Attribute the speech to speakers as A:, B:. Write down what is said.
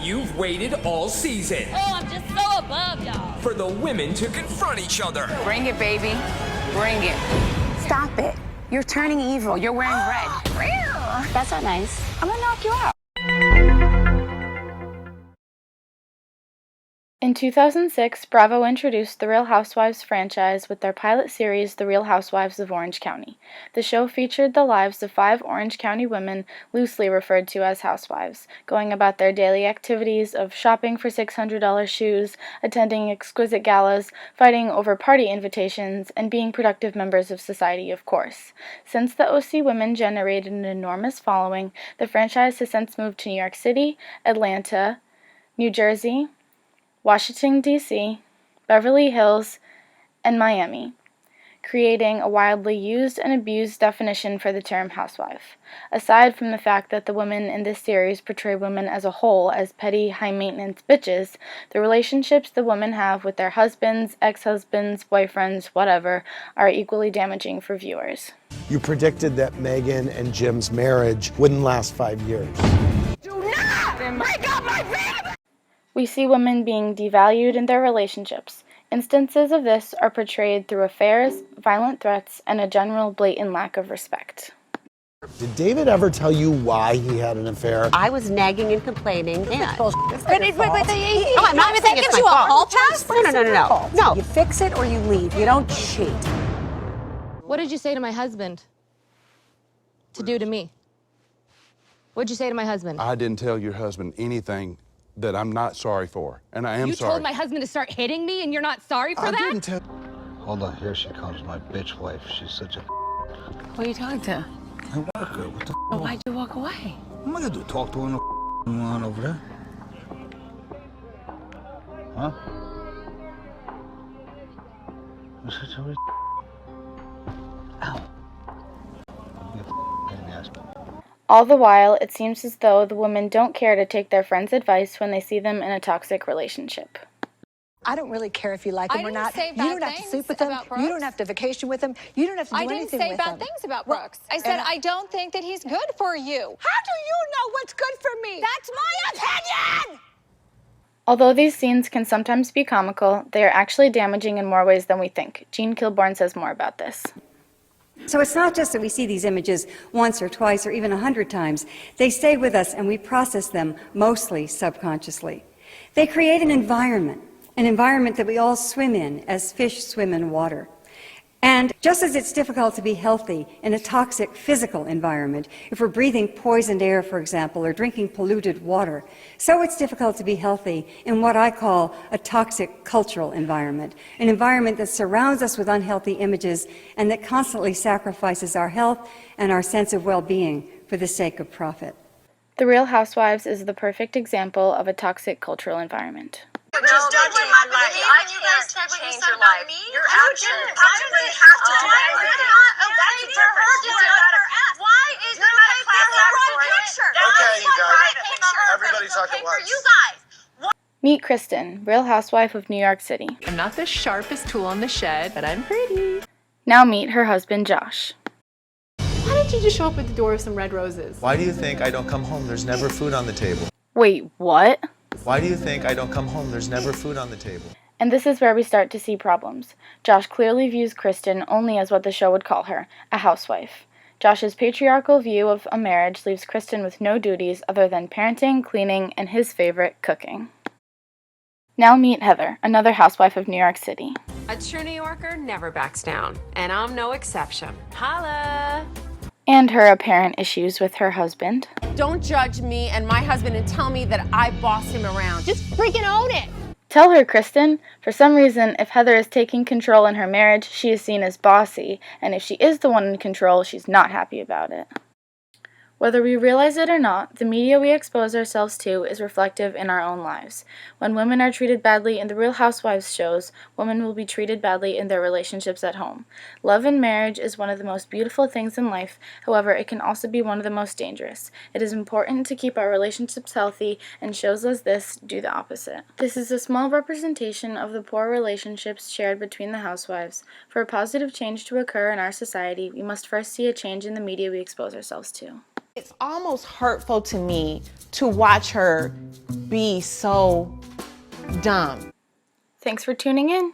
A: you've waited all season.
B: Oh, I'm just so above y'all.
A: For the women to confront each other.
C: Bring it, baby. Bring it. Stop it. You're turning evil. You're wearing red. Real. That's not nice. I'm gonna knock you out.
D: In 2006, Bravo introduced the Real Housewives franchise with their pilot series, The Real Housewives of Orange County. The show featured the lives of 5 Orange County women, loosely referred to as housewives, going about their daily activities of shopping for $600 shoes, attending exquisite galas, fighting over party invitations, and being productive members of society, of course. Since the OC women generated an enormous following, the franchise has since moved to New York City, Atlanta, New Jersey, Washington, D.C., Beverly Hills, and Miami, creating a widely used and abused definition for the term housewife. Aside from the fact that the women in this series portray women as a whole as petty, high-maintenance bitches, the relationships the women have with their husbands, ex-husbands, boyfriends, whatever, are equally damaging for viewers.
E: You predicted that Meghan and Jim's marriage wouldn't last 5 years.
C: Do not break up my family!
D: We see women being devalued in their relationships. Instances of this are portrayed through affairs, violent threats, and a general blatant lack of respect.
E: Did David ever tell you why he had an affair?
F: I was nagging and complaining. Yeah.
C: No,
F: I'm not saying it's my fault. No.
C: You fix it or you leave. You don't cheat.
G: What did you say to my husband to do to me? What'd you say to my husband?
H: I didn't tell your husband anything that I'm not sorry for, and I am sorry.
G: You told my husband to start hitting me, and you're not sorry for that?
H: I didn't tell.
I: Hold on, here she comes, my bitch wife. She's such a.
C: Who are you talking to?
I: My worker. What the?
C: Why'd you walk away?
I: What am I gonna do? Talk to her no on over there? Huh? What's such a? Ow.
D: All the while, it seems as though the women don't care to take their friends' advice when they see them in a toxic relationship.
J: I don't really care if you like them or not. You don't have to sleep with them. You don't have to vacation with them. You don't have to do anything with them.
K: I didn't say bad things about Brooks. I said I don't think that he's good for you.
J: How do you know what's good for me?
K: That's my opinion!
D: Although these scenes can sometimes be comical, they are actually damaging in more ways than we think. Jean Kilbourne says more about this.
L: So it's not just that we see these images once or twice or even 100 times. They stay with us and we process them mostly subconsciously. They create an environment that we all swim in as fish swim in water. And just as it's difficult to be healthy in a toxic physical environment, if we're breathing poisoned air, for example, or drinking polluted water, so it's difficult to be healthy in what I call a toxic cultural environment, an environment that surrounds us with unhealthy images and that constantly sacrifices our health and our sense of well-being for the sake of profit.
D: The Real Housewives is the perfect example of a toxic cultural environment.
M: Just judging my life. I can't change your life. Your actions practically have to do everything. That's for her to do. Why is it not a class act?
E: Okay, you guys. Everybody talk at once.
M: You guys.
D: Meet Kristen, Real Housewife of New York City.
N: I'm not the sharpest tool in the shed, but I'm pretty.
D: Now meet her husband, Josh.
N: Why didn't you just show up at the door with some red roses?
O: Why do you think I don't come home? There's never food on the table.
D: Wait, what?
O: Why do you think I don't come home? There's never food on the table.
D: And this is where we start to see problems. Josh clearly views Kristen only as what the show would call her, a housewife. Josh's patriarchal view of a marriage leaves Kristen with no duties other than parenting, cleaning, and his favorite, cooking. Now meet Heather, another housewife of New York City.
P: A true New Yorker never backs down, and I'm no exception. Holla!
D: And her apparent issues with her husband.
P: Don't judge me and my husband and tell me that I boss him around. Just freaking own it!
D: Tell her, Kristen. For some reason, if Heather is taking control in her marriage, she is seen as bossy, and if she is the one in control, she's not happy about it. Whether we realize it or not, the media we expose ourselves to is reflective in our own lives. When women are treated badly in the Real Housewives shows, women will be treated badly in their relationships at home. Love and marriage is one of the most beautiful things in life, however, it can also be one of the most dangerous. It is important to keep our relationships healthy, and shows us this do the opposite. This is a small representation of the poor relationships shared between the housewives. For a positive change to occur in our society, we must first see a change in the media we expose ourselves to.
Q: It's almost hurtful to me to watch her be so dumb.
D: Thanks for tuning in.